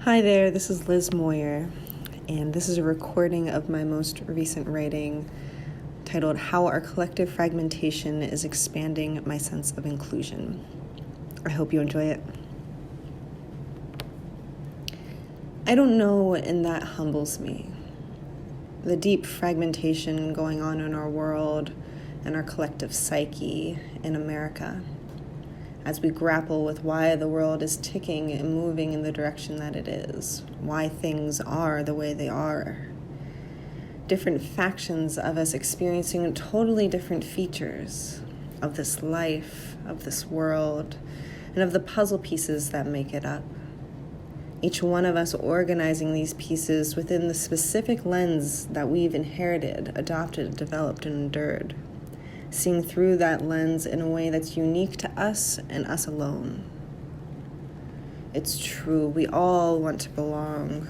Hi there, this is Liz Moyer, and this is a recording of my most recent writing titled How Our Collective Fragmentation is Expanding My Sense of Inclusion. I hope you enjoy it. I don't know, and that humbles me. The deep fragmentation going on in our world and our collective psyche in America, as we grapple with why the world is ticking and moving in the direction that it is, why things are the way they are. Different factions of us experiencing totally different features of this life, of this world, and of the puzzle pieces that make it up. Each one of us organizing these pieces within the specific lens that we've inherited, adopted, developed, and endured. Seeing through that lens in a way that's unique to us and us alone. It's true, we all want to belong.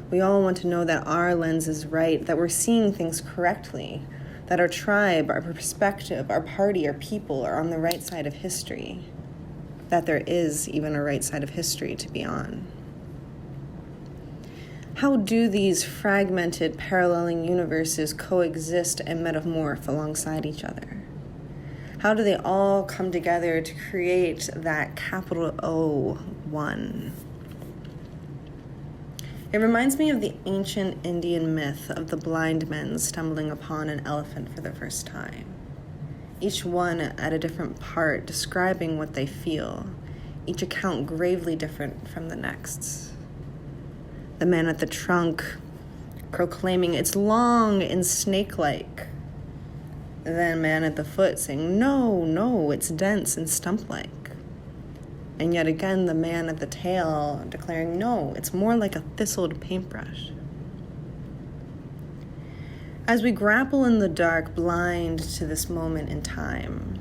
We all want to know that our lens is right, that we're seeing things correctly, that our tribe, our perspective, our party, our people are on the right side of history, that there is even a right side of history to be on. How do these fragmented, paralleling universes coexist and metamorph alongside each other? How do they all come together to create that capital O, one? It reminds me of the ancient Indian myth of the blind men stumbling upon an elephant for the first time. Each one at a different part describing what they feel, each account gravely different from the next. The man at the trunk proclaiming it's long and snake-like. The man at the foot saying, no, it's dense and stump-like. And yet again, the man at the tail declaring, no, it's more like a thistled paintbrush. As we grapple in the dark, blind to this moment in time,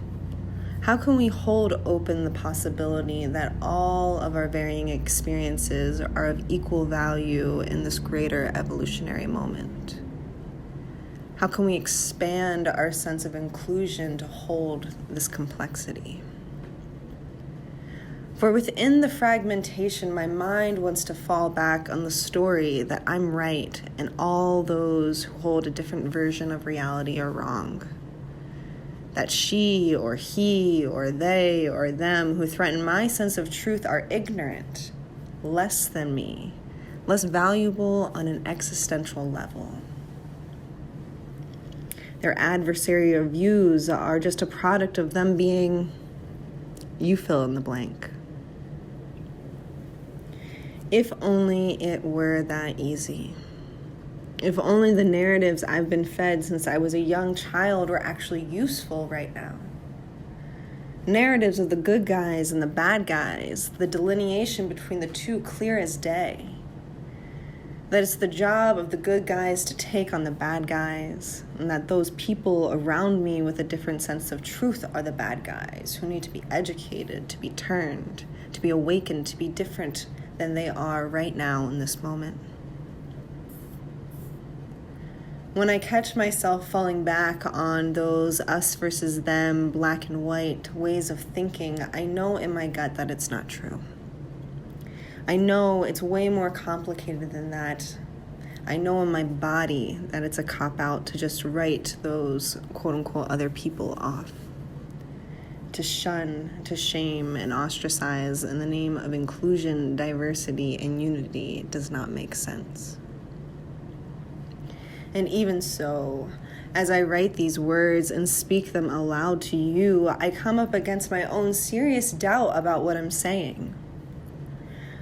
how can we hold open the possibility that all of our varying experiences are of equal value in this greater evolutionary moment? How can we expand our sense of inclusion to hold this complexity? For within the fragmentation, my mind wants to fall back on the story that I'm right and all those who hold a different version of reality are wrong. That she or he or they or them who threaten my sense of truth are ignorant, less than me, less valuable on an existential level. Their adversarial views are just a product of them being, you fill in the blank. If only it were that easy. If only the narratives I've been fed since I was a young child were actually useful right now. Narratives of the good guys and the bad guys, the delineation between the two clear as day. That it's the job of the good guys to take on the bad guys, and that those people around me with a different sense of truth are the bad guys who need to be educated, to be turned, to be awakened, to be different than they are right now in this moment. When I catch myself falling back on those us versus them, black and white ways of thinking, I know in my gut that it's not true. I know it's way more complicated than that. I know in my body that it's a cop-out to just write those quote-unquote other people off. To shun, to shame, and ostracize in the name of inclusion, diversity, and unity does not make sense. And even so, as I write these words and speak them aloud to you, I come up against my own serious doubt about what I'm saying.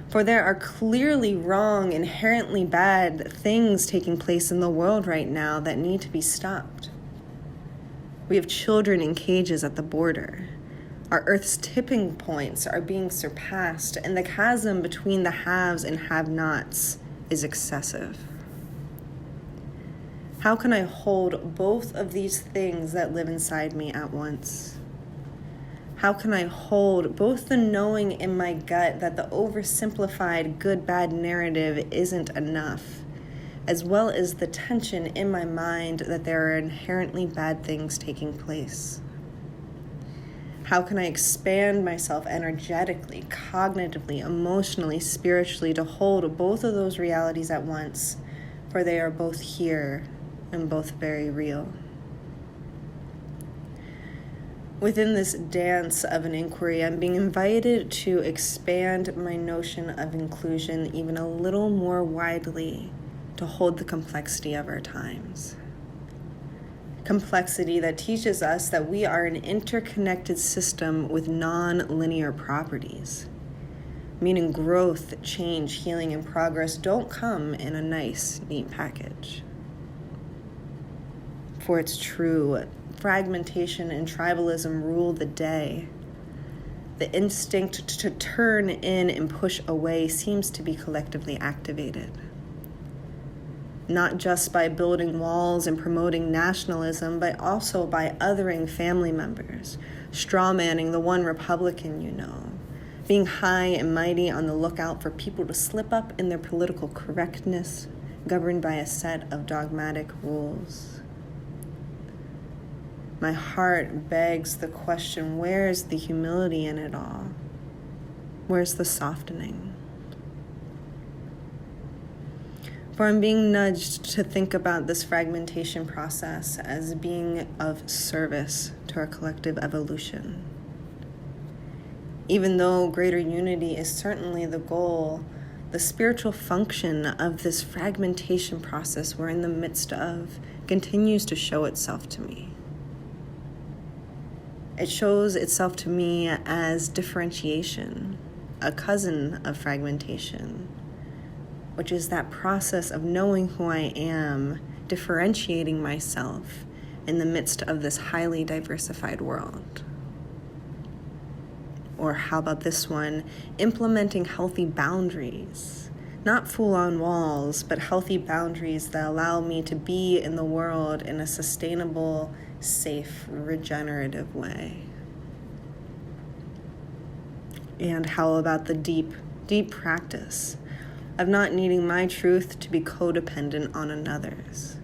For there are clearly wrong, inherently bad things taking place in the world right now that need to be stopped. We have children in cages at the border. Our Earth's tipping points are being surpassed, and the chasm between the haves and have-nots is excessive. How can I hold both of these things that live inside me at once? How can I hold both the knowing in my gut that the oversimplified good-bad narrative isn't enough, as well as the tension in my mind that there are inherently bad things taking place? How can I expand myself energetically, cognitively, emotionally, spiritually to hold both of those realities at once, for they are both here and both very real. Within this dance of an inquiry, I'm being invited to expand my notion of inclusion even a little more widely to hold the complexity of our times. Complexity that teaches us that we are an interconnected system with non-linear properties, meaning growth, change, healing, and progress don't come in a nice, neat package. For it's true, fragmentation and tribalism rule the day. The instinct to turn in and push away seems to be collectively activated. Not just by building walls and promoting nationalism, but also by othering family members, strawmanning the one Republican you know, being high and mighty on the lookout for people to slip up in their political correctness, governed by a set of dogmatic rules. My heart begs the question, where's the humility in it all? Where's the softening? For I'm being nudged to think about this fragmentation process as being of service to our collective evolution. Even though greater unity is certainly the goal, the spiritual function of this fragmentation process we're in the midst of continues to show itself to me. It shows itself to me as differentiation, a cousin of fragmentation, which is that process of knowing who I am, differentiating myself in the midst of this highly diversified world. Or how about this one? Implementing healthy boundaries. Not full-on walls, but healthy boundaries that allow me to be in the world in a sustainable, safe, regenerative way. And how about the deep, deep practice of not needing my truth to be codependent on another's.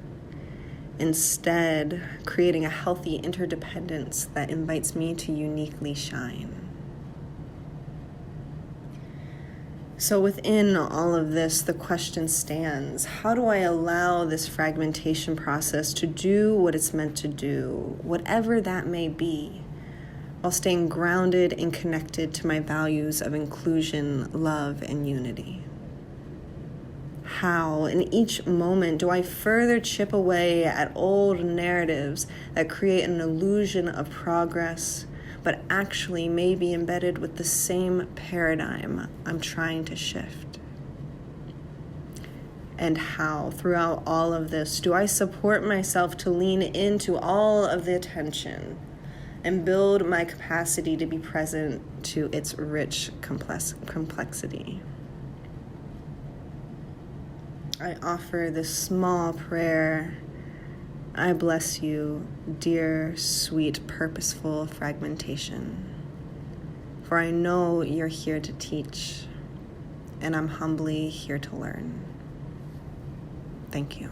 Instead, creating a healthy interdependence that invites me to uniquely shine. So within all of this, the question stands, how do I allow this fragmentation process to do what it's meant to do, whatever that may be, while staying grounded and connected to my values of inclusion, love, and unity? How, in each moment, do I further chip away at old narratives that create an illusion of progress, but actually may be embedded with the same paradigm I'm trying to shift? And how, throughout all of this, do I support myself to lean into all of the attention and build my capacity to be present to its rich complexity? I offer this small prayer. I bless you, dear, sweet, purposeful fragmentation. For I know you're here to teach, and I'm humbly here to learn. Thank you.